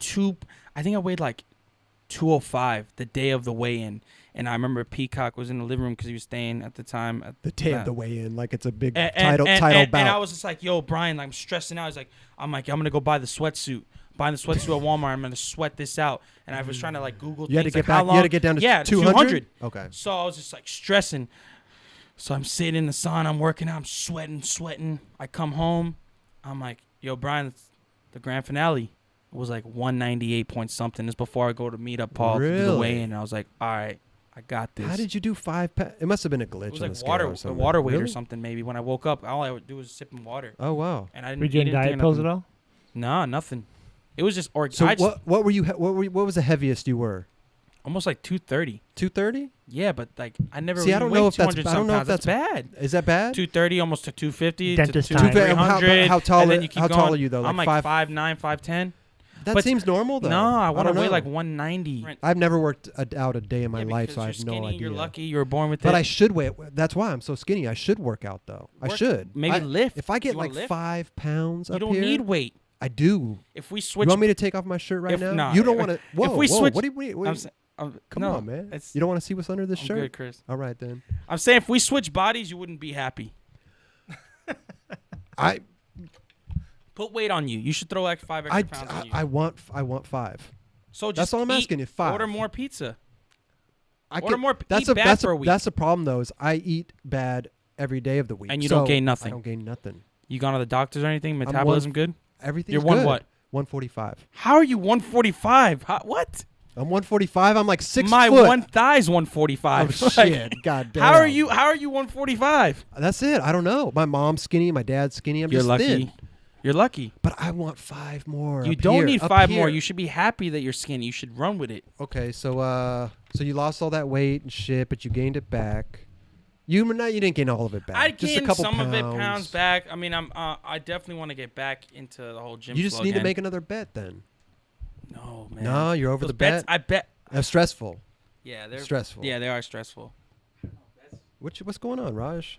I think I weighed like 205 the day of the weigh-in. And I remember Peacock was in the living room because he was staying at the time. At The day of the weigh-in, like it's a big and, title and, bout. And I was just like, yo, Brian, I'm stressing out. He's like, I'm going to go buy the sweatsuit. Buying the sweatsuit at Walmart, I'm gonna sweat this out, and I was trying to like Google. You had to things, get like, back. how long, You had to get down to 200. Okay. So I was just like stressing. So I'm sitting in the sauna, I'm working out, I'm sweating. I come home, I'm like, yo, Brian, the grand finale was like 198 point something. This before I go to meet up Paul to do the weigh-in, and I was like, all right, I got this. How did you do 5 pounds? It must have been a glitch It was on like the scale or a something. water weight or Really? something maybe. When I woke up, all I would do was sipping water, Oh wow. and I didn't. Were you doing eat anything diet or pills nothing. at all? Nah, nothing. It was just organic. So what were you? What was the heaviest you were? Almost like 230. 230? Yeah, but like I never. See, I don't know if that's. I don't know if that's that's bad. Is that bad? 230, almost to 250, Dentist to time. 300. How tall? And then you keep How going. tall are you though? I'm like 5'9", 5'10". That but seems normal though. No, I want to don't weigh know. like 190. I've never worked out a day in my life, because so I you're have no skinny, idea. You're lucky. You were born with But it. I should weigh. That's why I'm so skinny. I should work out though. I should. Maybe lift. If I get You wanna like lift? 5 pounds You up don't here, need weight. I do. If we You switch, want me to take off my shirt right if- now? nah, You don't want to. Whoa, we whoa. switch- What do you? Come no, on, man. it's- You don't want to see what's under this I'm shirt? good, Chris. All right then. I'm saying if we switch bodies, you wouldn't be happy. I Put weight on you. You should throw like 5 extra pounds on you. I want 5. So just That's all I'm eat, asking. If 5. Order more pizza. I Order can- more. That's Eat a bad that's for a a week. that's the problem though. Is I eat bad every day of the week, And you don't so gain nothing. I don't gain nothing. You gone to the doctors or anything? Metabolism good? Everything's You're one good. what? 145. How are you 145? What? I'm 145. I'm like 6 My foot. one thigh's 145. Oh shit! God damn. How are you 145? That's it. I don't know. My mom's skinny. My dad's skinny. I'm You're just lucky. thin. You're lucky. But I want 5 more. You up don't here, need up 5 more. here. You should be happy that you're skinny. You should run with it. Okay, so you lost all that weight and shit, but you gained it back. You didn't gain all of it back. I just a gained couple some pounds. of it pounds back. I mean, I definitely want to get back into the whole gym. You just flow need again. to make another bet then. No, man. No, you're over Those the bet. bets, I bet. That's stressful. Yeah, they're Stressful. Yeah, they are stressful. What's going on, Raj?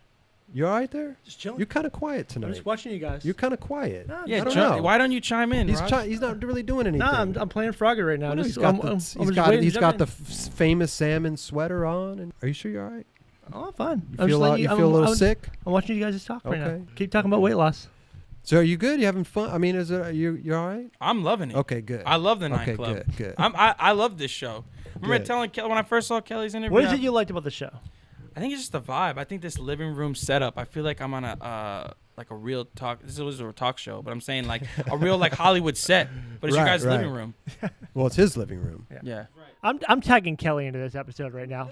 You all right there? Just chilling. You're kind of quiet I'm tonight. just watching you guys. You're kind of quiet. Nah, Yeah, I don't know. why don't you chime in? He's Raj? he's not really doing anything. Nah, I'm playing Frogger right now. Well, no, Just- he's I'm- got the, I'm he's just got, waiting to he's jump got in. the famous salmon sweater on. And are you sure you're all right? Oh, I'm fine. You I'm feel, just letting you feel a little sick? I'm watching you guys just talk right Okay. now. Keep talking about weight loss. So are you good? You having fun? I mean, you're all right? I'm loving it. Okay, good. I love the Okay, nightclub. good. I love this show. Remember Good. telling Kelly when I first saw Kelly's interview? What is it you liked about the show? I think it's just the vibe. I think this living room setup. I feel like I'm on a like a real talk. This was a talk show, but I'm saying like a real like Hollywood set. But it's your Right, guys' right. living room. Well, it's his living room. Yeah. I'm tagging Kelly into this episode right now.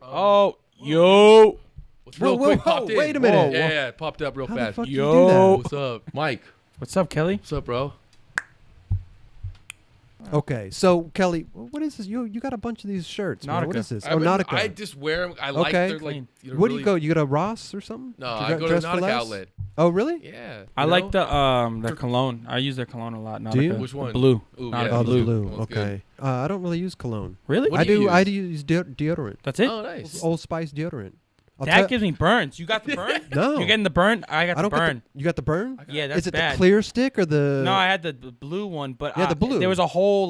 Oh, yo. What's real Whoa, quick whoa, popped in. wait a minute. Yeah, it popped up real How the fast. fuck did you Yo. do that? What's up, Mike? What's up, Kelly? What's up, bro? Okay, so Kelly, what is this? You got a bunch of these shirts. Man. What Nautica. is this? I Oh, mean, Nautica. I just wear them. I like Okay. they're like. You know, What do really, you go? You go to Ross or something? No, You I got go to dress for Nautica less? Outlet. Oh, really? Yeah. I you like know? their cologne. I use their cologne a lot. Do you? Nautica. Which one? The blue. Ooh, Nautica yeah. Oh, the blue. blue. That one's good. Okay. I don't really use cologne. Really? What do you I use? do use deodorant. That's it? Oh, nice. Old Spice deodorant. That gives me burns. You got the burn? no. You're getting the burn? I got I the don't burn. you got the burn? Yeah, that's Is it bad. the clear stick or the? No, I had the blue one, but Yeah, the blue. there was a whole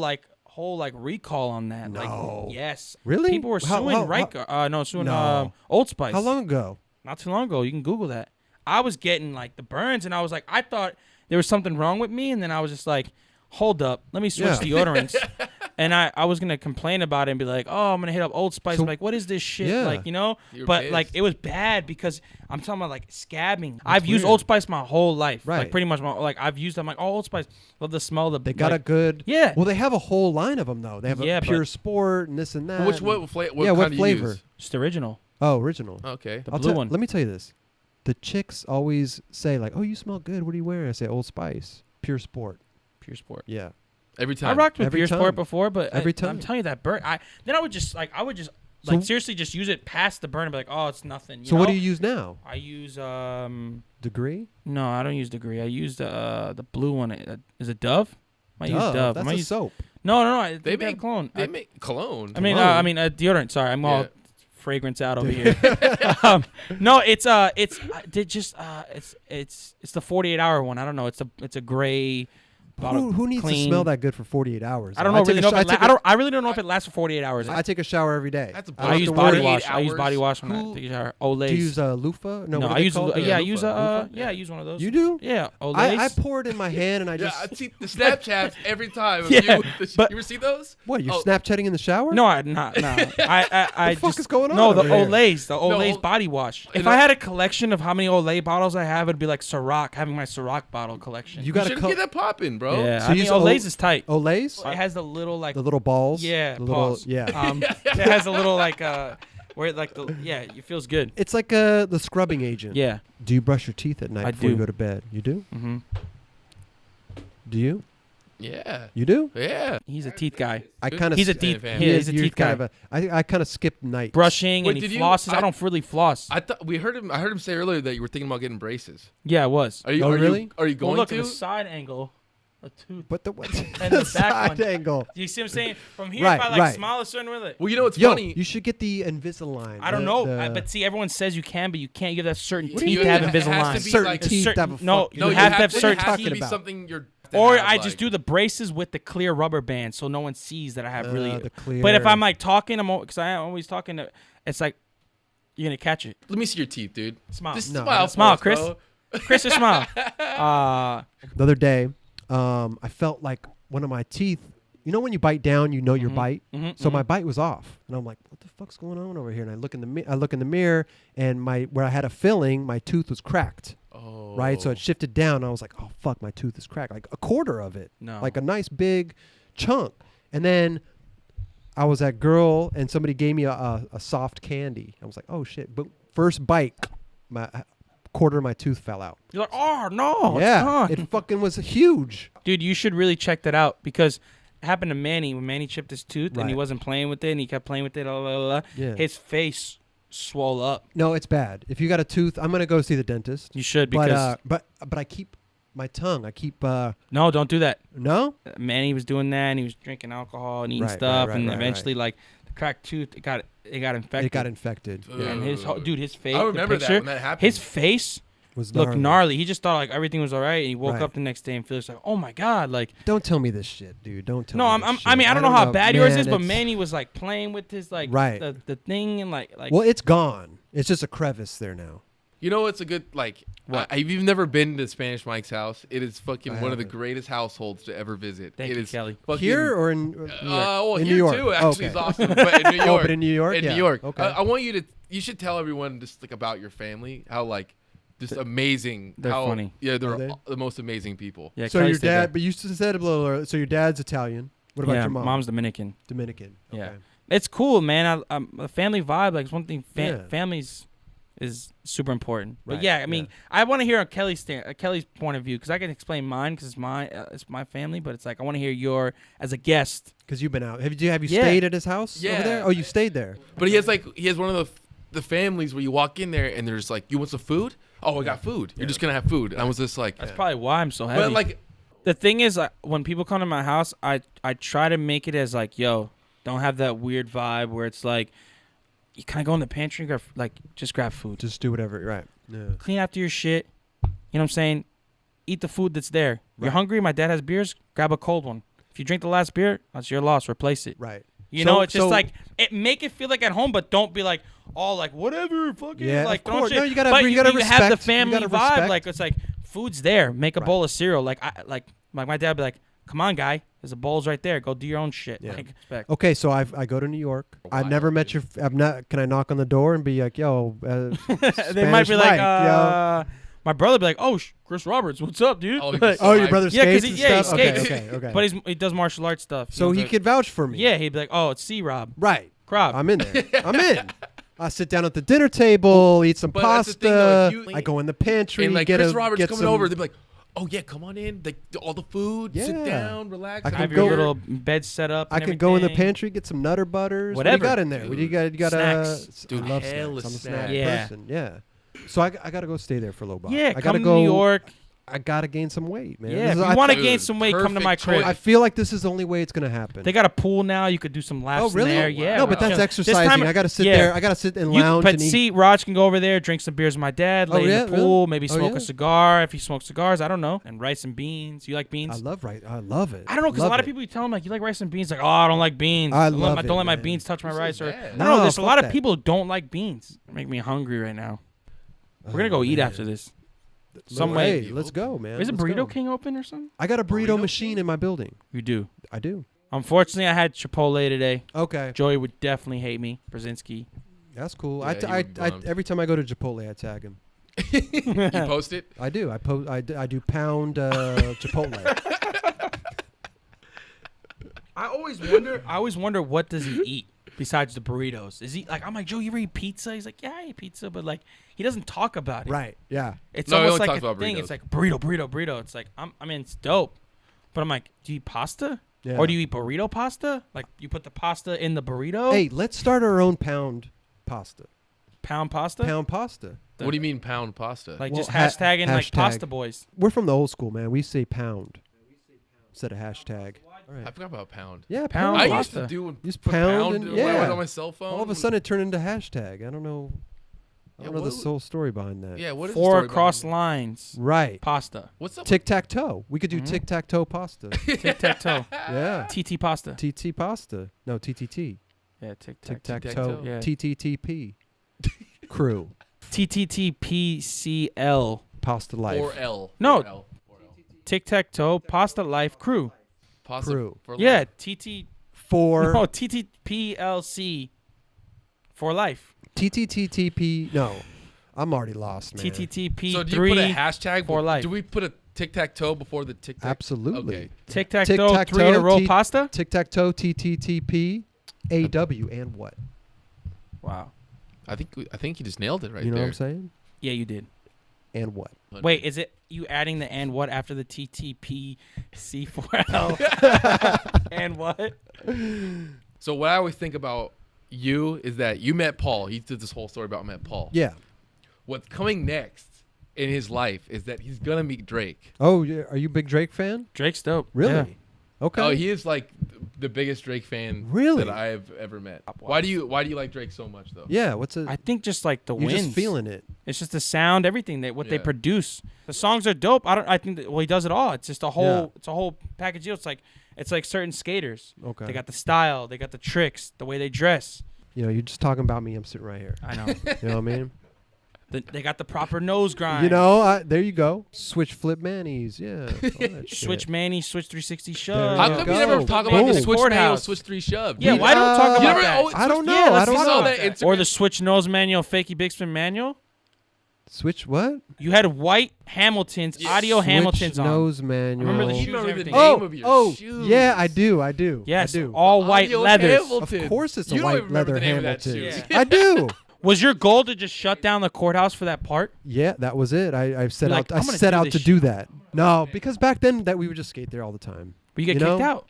recall on that. No. Like, yes. Really? People were How- suing how- Riker. Suing No. Old Spice. How long ago? Not too long ago. You can Google that. I was getting like the burns, and I was like, I thought there was something wrong with me, and then I was just like, hold up, let me switch Yeah. deodorants. And I was gonna complain about it and be like, oh, I'm gonna hit up Old Spice. So- I'm like, what is this shit? Yeah. Like, you know? You're But like, pissed. it was bad because I'm talking about like scabbing. I've used Old Spice my whole life. Right. Like pretty much I've used. I'm like, oh, Old Spice. Love the smell. They got like, a good. Yeah. Well, they have a whole line of them though. They have Yeah, a but- pure sport and this and that. Which and- what flavor? Yeah, what kind do you flavor? use? Just original. Oh, original. Okay. The blue one. Let me tell you this. The chicks always say like, "Oh, you smell good. What are you wearing?" I say, "Old Spice, Pure Sport." Pure Sport. Yeah. Every I time. rocked with Every Pure time. Sport before, but Every I'm time. telling you that burn. I would just So- seriously just use it past the burn and be like, oh, it's nothing. So what know? do you use now? I use Degree? no, I don't use Degree. I use the blue one. Is it Dove? I might use Dove. That's I might a use soap. no. They They make make cologne. They make cologne. Cologne. Deodorant. Sorry, I'm all Yeah. fragrance out over here. No, it's the 48-hour one. I don't know. It's a gray. bottle, Who needs clean. to smell that good for 48 hours? I don't though? know. Really take a know if sh- it I take a- I really don't know if it lasts for 48 hours. I take a shower every day. That's a I don't I have use to body worry. wash. I use 48 body wash when I hours? take a shower. Do Olay. you use a loofah? No, what I are they use called? I use loofah. I use one of those. You do? Yeah, I Olays. pour it in my hand and I Yeah, just. I see the Snapchats every time. Of Yeah, you, but- you ever see those? What? You're Oh. Snapchatting in the shower? No, I not no. I The fuck just is going on no the over here? Olays, the No, Olays body wash. you If know- I had a collection of how many Olay bottles I have, it'd be like Ciroc having my Ciroc bottle collection. You You got should to get that popping, bro. yeah, So I you mean use Olays is tight. Olays? It has the little like The little balls? yeah, The little, pause. yeah. It has a little like where like the it feels good. It's like the scrubbing agent. Yeah. Do you brush your teeth at night I before you do. go to bed? You do? Mhm. Do you? Yeah. You do? Yeah. He's a teeth guy. I kind of. He's a teeth. fan. Yeah, he's a you're teeth kind guy. of I kind of skip night. Brushing Wait, and he did you- flosses. I I- don't really floss. I thought we heard him. I heard him say earlier that you were thinking about getting braces. Yeah, I was. Are you? Oh, are really? You, are you Well, going look to? at the side angle. A tooth. But the what? And the back side one. angle. Do you see what I'm saying? From here, Right, if I like right. smile a certain way, like, Well, you know what's Yo, funny? you should get the Invisalign. I don't the- know. the- But see, everyone says you can, but you can't. You have that certain What do you teeth to have mean? It has to Invisalign. be certain like- teeth certain- to have a no, fuck- you have to have certain it has teeth. to be about? something you're. Or have, I like- just do the braces with the clear rubber band, so no one sees that I have really. the clear. But if I'm like talking, because I'm always talking to, it's like you're gonna catch it. Let me see your teeth, dude. Smile, Just No. smile, Smile, for us, Chris. bro. Chris, just smile. the other day, I felt like one of my teeth. You know when you bite down, you know your bite. So my bite was off, and I'm like, "What the fuck's going on over here?" And I look in the mirror, and where I had a filling, my tooth was cracked. Oh. Right, so it shifted down. I was like, "Oh fuck, my tooth is cracked, like a quarter of it, No. like a nice big chunk." And then I was at Girl, and somebody gave me a soft candy. I was like, "Oh shit!" But first bite, my quarter of my tooth fell out. You're like, oh no, Yeah, it's gone. it fucking was huge. Dude, you should really check that out because it happened to Manny when Manny chipped his tooth and he Right. wasn't playing with it and he kept playing with it. Blah, blah, blah. Yeah. His face swole up. No, it's bad. If you got a tooth, I'm gonna go see the dentist. You should because But I keep my tongue. I keep no, don't do that. no. Manny was doing that and he was drinking alcohol and eating Right, stuff right, and right, eventually like the cracked tooth. It got infected. It got infected. Yeah, and his face. I remember the picture, that when that happened. his face Was looked gnarly. He just thought like everything was all right, and he woke Right. up the next day and feels like, oh my god, like. Don't tell me this shit, dude. Don't tell No, me this I mean, shit. I don't know how bad yours is, but it's- Manny was like playing with his like Right. the thing and like. Well, it's gone. It's just a crevice there now. You know, it's a good like. What? If you've never been to Spanish Mike's house, it is fucking I one of the haven't. greatest households to ever visit. Thank It you, is Kelly. fucking- Here or in New York? well, In here New York. too. Actually, Okay. is awesome. But in New York, Oh, but in New York? in Yeah. New York. Okay. I want you to. You should tell everyone just like about your family. How like just amazing. They're how, funny. Yeah, they're Are they? the most amazing people. Yeah, So Kelly your stayed there. dad, but you said a little earlier, so your dad's Italian. What about yeah, your mom? mom's Dominican. Dominican. Yeah. Okay. It's cool, man. The family vibe, like, it's one thing. Yeah. Families is super important. But Right, yeah, I mean, yeah. I want to hear on Kelly's point of view because I can explain mine because it's my family. But it's like I want to hear your as a guest. Because you've been out. Have you Yeah. stayed at his house over Yeah. there? Oh, you stayed there. But he has one of the families where you walk in there and there's like, you want some food? Oh, I got food. You're just gonna have food. And I was just like, That's probably why I'm so heavy. but like, the thing is, when people come to my house, I try to make it as like, yo, don't have that weird vibe where it's like, you kind of go in the pantry and just grab food. Just do whatever. Right. Yeah. Clean after your shit. You know what I'm saying? Eat the food that's there. You're Right. hungry. My dad has beers. Grab a cold one. If you drink the last beer, that's your loss. Replace it. Right. You So- know, it's just so- like make it feel like at home, but don't be like all like whatever, fucking Yeah, like of don't course. shit. No, you gotta- but you gotta have the respect- you family gotta vibe. respect. Like it's like food's there. Make a Right. bowl of cereal. Like my dad would be like, come on, guy. There's a bowl's right there. Go do your own shit. Yeah. Like, respect. Okay, so I go to New York. I've Wild, never met dude. your. I'm not. Can I knock on the door and be like, "Yo"? They might be like, yo. my brother be like, oh, Chris Roberts, what's up, dude? Oh, Like, Oh, your brother Yeah, 'cause skates he- and yeah, he stuff. skates. Okay. but he does martial arts stuff. So he could vouch for me. Yeah, he'd be like, oh, it's C Rob. Right. Crop. I'm in there. I'm in. I sit down at the dinner table, eat some But that's the pasta. thing, though, if you- I go in the pantry, and like get Chris a, Roberts get coming some, over, they'd be like, oh yeah, come on in. Like all the food, sit Yeah. down, relax. I have could have a your go- beer. little bed set up. I and could go in the everything. pantry, get some Nutter Butters. What Whatever. do you got in there? What do you got? You got Snacks. Dude, I love hella snacks. I'm a snack snacks. Yeah. person. Yeah. So I got to go stay there for a little while. Yeah, I come gotta to go. New York. I got to gain some weight, man. Yeah, This if is- you I want to th- gain some weight, come to my perfect crib. choice. I feel like this is the only way it's gonna happen. They got a pool now. You could do some laps Oh really? in there. Yeah. No, but chill. that's This exercising. time- I gotta sit yeah. there. I gotta sit and You, lounge but and eat. see, Raj can go over there, drink some beers with my dad, lay yeah? in the pool, Really? maybe Oh, smoke yeah? a cigar if he smokes cigars. I don't know. And rice and beans. You like beans? I love right. I love it. I don't know because a Love lot of it. people you tell them like you like rice and beans, like oh I don't like beans. I Don't love let it, don't let my man. beans touch my This rice. is Or bad. I don't No, know. There's a fuck lot of that. people who don't like beans. Make me hungry right now. We're gonna go Oh, eat man. after this. Some Hey, way. let's go, man. Is a Let's Burrito go. King open or something? I got a burrito Burrito machine King? in my building. You do. I do. Unfortunately, I had Chipotle today. Okay, Joey would definitely hate me. Brzezinski. that's cool. Yeah, he would be bummed. Every time I go to Chipotle, I tag him. You post it. I do. I do pound Chipotle. I always wonder what does he eat besides the burritos. Is he like I'm like Joe? You ever eat pizza? He's like yeah, I eat pizza, but like he doesn't talk about it. Right. Yeah. It's No, he almost only like talks a about thing. burritos. It's like burrito. It's like I mean it's dope, but I'm like, do you eat pasta? Yeah. Or do you eat burrito pasta? Like you put the pasta in the burrito? Hey, let's start our own pound pasta. Pound pasta? Pound pasta. What do you mean pound pasta? Like Well, just hashtagging like hashtag. pasta boys. We're from the old school, man. We say pound instead of hashtag. All I right. forgot about pound. Yeah, Pound pound. I pasta. used to do Use put pound and- when yeah. I went on my cell phone. All of a sudden, it turned into hashtag. I don't know. I Yeah, don't know what the would- whole story behind that. Yeah, what is the Four story cross behind lines. Right. Pasta. What's up? Tic tac toe. We could do Mhm. tic tac toe pasta. Tic tac toe. Yeah. TT pasta. TT pasta. No, TTT. Yeah, tic Tic tac. tac toe. toe. Yeah. TTTP. Crew. TTTPCL. Pasta life. Or L. No. Or L. Tic tac toe. Pasta life crew. Pasta Crew. for Yeah, life. TT. For No, TTPLC. For life. TTTTP. No. I'm already lost, man. TTTP3. So do you put a hashtag for life. Do we put a tic tac toe before the tic tac? Absolutely. Okay. Tic tac toe. Tic-tac-toe, 3 in a row T- pasta. Tic tac toe. TTTP. AW and what? Wow. I think you just nailed it right You know there. what I'm saying? Yeah, you did. And what? Wait, is it you adding the and what after the TTPC4L? And what? So what I always think about you is that you met Paul. He did this whole story about met Paul. Yeah. What's coming next in his life is that he's gonna meet Drake. Oh, yeah. Are you a big Drake fan? Drake's dope. Really? Yeah. Okay. Oh, he is like the biggest Drake fan Really? that I've ever met. Why do you like Drake so much though? Yeah, what's it? I think just like the You're wins. just feeling it. It's just the sound, everything they Yeah. produce. The songs are dope. I think that, well, he does it all. It's just a whole it's a whole package deal. It's like certain skaters. Okay. They got the style, they got the tricks, the way they dress. You know, you're just talking about me. I'm sitting right here. I know. You know what I mean? They got the proper nose grind. You know, there you go. Switch flip manis. Yeah. all that shit. Switch Manny, switch 360 There shove. you How come go. you never talk about the Boom. switch manual, Courthouse. switch 3 shove? Yeah, We- why don't talk You about never- that? oh, I don't know. Yeah, I let's don't talk know. about that. that. Or the switch nose manual, fakey Bixman manual. Switch what? You had white Hamiltons, Yeah. audio Switch Hamiltons on. nose manual. Remember the You shoes remember and the everything. name of your Oh, shoes. yeah, I do. Yes, I do. all white Audio leathers. Hamilton. Of course it's a You don't white even remember leather the name of that Hamilton. shoe. I do. Was your goal to just shut down the courthouse for that part? Yeah, that was it. I set You're out. like, I I'm gonna set do out this to shit. do that. No, because back then that we would just skate there all the time. But you get You kicked know? out.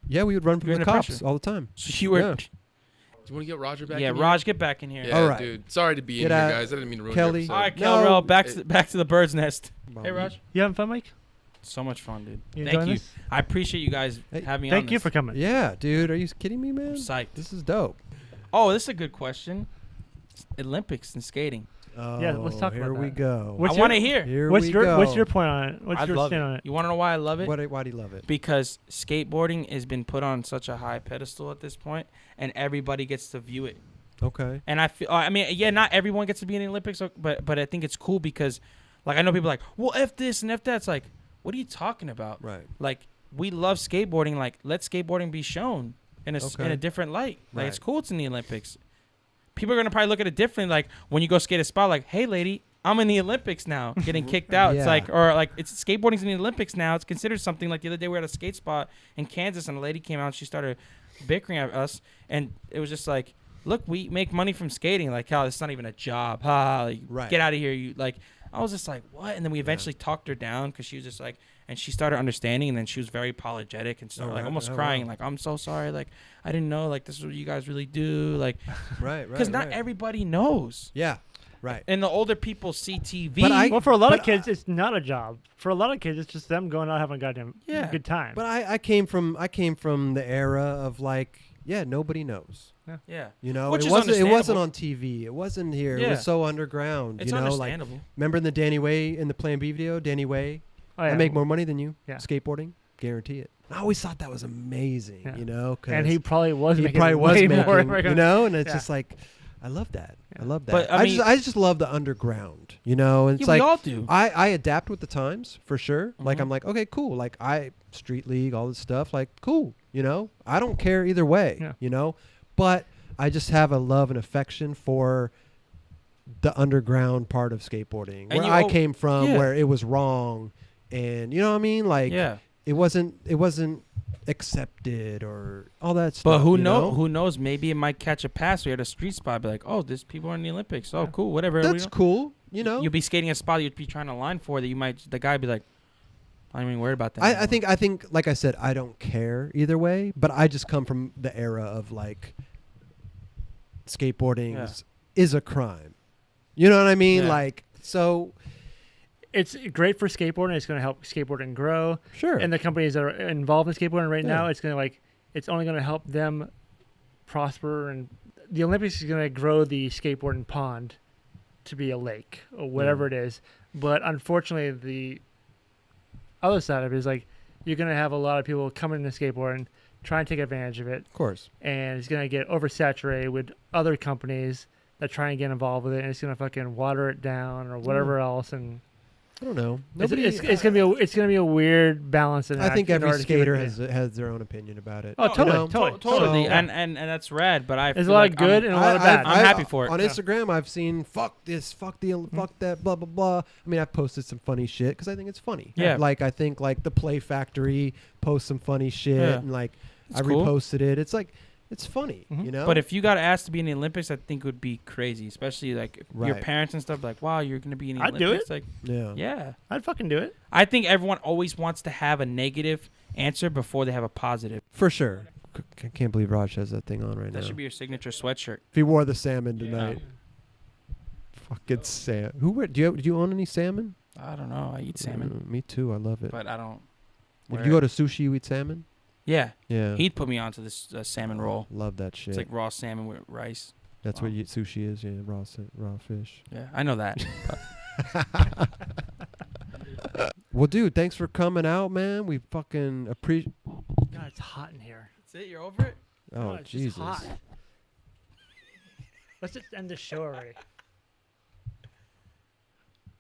Yeah, we would run from You're the under cops pressure. all the time. So you were. Yeah. Do you want to get Roger back? Yeah, in here? Raj, get back in here. Yeah, All right. dude. Sorry to be in Get here, out. guys. I didn't mean to ruin Kelly. your All episode. right, No, Kel, back to the bird's nest. Hey, Raj. You having fun, Mike? So much fun, dude. You Thank enjoying you. this? I appreciate you guys Hey, having me on. Thank you for coming. Yeah, dude. Are you kidding me, man? I'm psyched. This is dope. Oh, this is a good question. Olympics and skating. Oh, Yeah, let's talk here about we that. go. What's I want to your- hear. Here What's we your go. What's your point on it? What's I your love stand it. on it? You want to know why I love it? Why do you love it? Because skateboarding has been put on such a high pedestal at this point, and everybody gets to view it. Okay. And I feel, I mean, yeah, not everyone gets to be in the Olympics, but I think it's cool because, like, I know people are like, well, F this and F that. It's like, what are you talking about? Right. Like, we love skateboarding. Like, let skateboarding be shown in a Okay. in a different light. Like, it's Right. cool. It's in the Olympics. People are gonna probably look at it differently. Like, when you go skate a spot, like, hey, lady, I'm in the Olympics now, getting kicked out. Yeah. It's like, or like, it's skateboarding's in the Olympics now. It's considered something. Like the other day, we were at a skate spot in Kansas, and a lady came out. And she started bickering at us, and it was just like, look, we make money from skating. Like, how it's not even a job. Ha, like, Right. get out of here. You like. I was just like, what? And then we eventually talked her down because she was just like, and she started understanding, and then she was very apologetic and started like right. almost Oh, crying, wow. like, I'm so sorry, like I didn't know, like this is what you guys really do, like, Right. because not everybody knows. Yeah. Right. And the older people see TV. But I- Well, for a lot of But kids, it's not a job. For a lot of kids, it's just them going out having a goddamn Yeah. good time. But I came from the era of like, yeah, nobody knows. yeah, You know, Which it is wasn't understandable. on TV. It wasn't here. It Yeah. was so underground. it's you know, like understandable. remember in the Danny Way in the Plan B video, Danny Way, Oh, yeah. I make more money than you. Yeah. Skateboarding, guarantee it. I always thought that was amazing. Yeah. You know, 'cause And he probably was he making probably was way making, more. you know, and it's Yeah. just like, I love that. Yeah. I love that. But, I mean- I just love the underground. You know, and it's Yeah, we like all do. I adapt with the times for sure. Like Mhm. I'm like, okay, cool. Like Street League, all this stuff, like cool. You know, I don't care either way. Yeah. You know, but I just have a love and affection for the underground part of skateboarding, And where you I al- came from, yeah. where it was wrong, and you know what I mean. Like, Yeah, it wasn't accepted or all that stuff. but who you know? Who knows? Maybe it might catch a pass. We had a street spot, be like, oh, there's people in the Olympics. Oh, Yeah. cool, whatever. That's cool. You know, You'll be skating a spot you'd be trying to line for that you might. The guy be like, I'm not even worried about that. I anymore. think, like I said, I don't care either way, but I just come from the era of like skateboarding Yeah. is a crime. You know what I mean? Yeah. Like, so It's great for skateboarding. It's going to help skateboarding grow. sure. And the companies that are involved in skateboarding right now, Yeah. it's going to it's only going to help them prosper. And the Olympics is going to grow the skateboarding pond to be a lake or whatever it is. But unfortunately, the other side of it is like you're going to have a lot of people coming into skateboarding, try and take advantage of it. of course. And it's going to get oversaturated with other companies that try and get involved with it. And it's going to fucking water it down or whatever else. And I don't know. it's gonna be a weird balance. I think in every order to keep skater it- has their own opinion about it. Oh, you totally, know? totally. Totally, So- and that's rad. But I There's a feel lot like of good and a lot of bad. I'm happy for it. On Yeah. Instagram, I've seen fuck this, fuck that, blah blah blah. I mean, I've posted some funny shit because I think it's funny. Yeah. Like I think like the Play Factory posts some funny shit, Yeah. and like It's I cool. reposted it. It's like it's funny, Mhm. you know. But if you got asked to be in the Olympics, I think it would be crazy, especially like if your Right. parents and stuff. Like, wow, you're gonna be in the I'd do Olympics. it. Like, yeah, yeah. I'd fucking do it. I think everyone always wants to have a negative answer before they have a positive. for sure. I can't believe Raj has that thing on right That now. should be your signature sweatshirt. If he wore the salmon Yeah. tonight, fucking salmon. Do you own any salmon? I don't know. I eat salmon, Me too. I love it. but I don't. When wear you go it. to sushi, you eat salmon. Yeah. Yeah. He'd put me onto this salmon roll. Love that shit. It's like raw salmon with rice. That's what sushi is. Yeah, raw fish. Yeah, I know that. Well, dude, thanks for coming out, man. We fucking appreciate. God, it's hot in here. That's it. You're over it. Oh, It's just Jesus. hot. Let's just end the show already.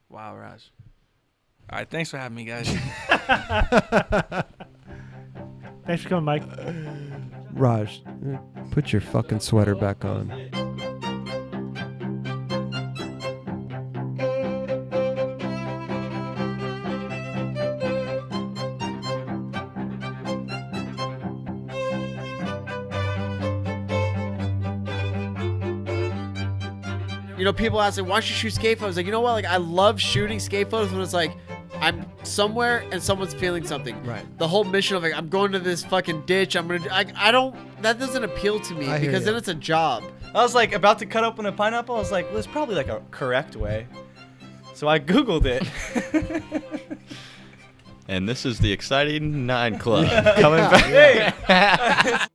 Wow, Raj. All right, thanks for having me, guys. Thanks for coming, Mike. Raj, put your fucking sweater back on. You know, people ask, like, why don't you shoot skate photos? Like, you know what? Like, I love shooting skate photos when it's like, I'm somewhere and someone's feeling something. Right. The whole mission of like, I'm going to this fucking ditch. I don't, that doesn't appeal to me because then it's a job. I was like about to cut open a pineapple. I was like, well, there's probably like a correct way. So I Googled it. And this is the Exciting 9 Club coming back. Hey!